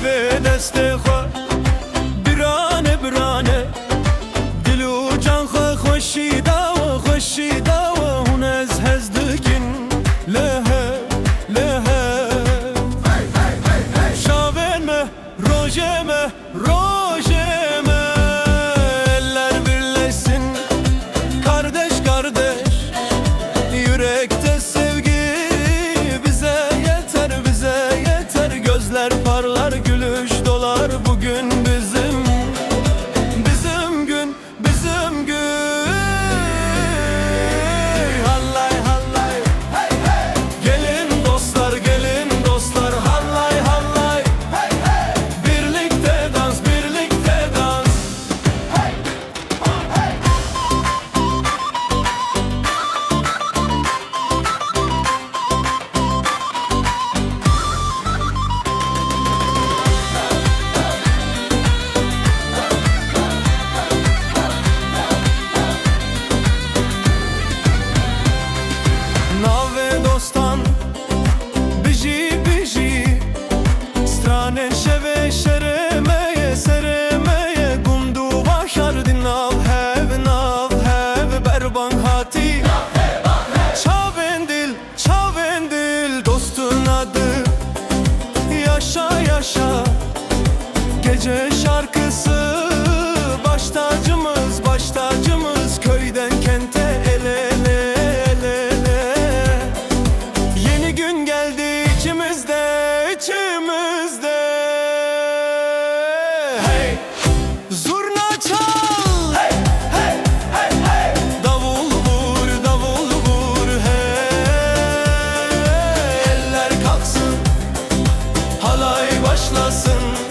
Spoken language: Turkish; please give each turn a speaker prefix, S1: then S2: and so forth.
S1: ve deste xwe birane birane dil û can xwe xweşî dawe xweşî dawe hûn ez hez dikin lehe lehe şavên me rojê me rojê me eller birleşsin kardeş kardeş yürekte sevgi bize yeter gözler parlar gülüş dolar bugün bizim gün hallay hallay gelin dostlar hallay hallay birlikte dans nave dostan biji biji strane şeve şeremeye gundu başar din nav hev berban hati çavên dil dostun adı yaşa yaşa gece şarkısı baş tacımız köyden kente el ele yeni gün geldi içimizde hey zurna çal hey davul vur hey eller kalksın halay başlasın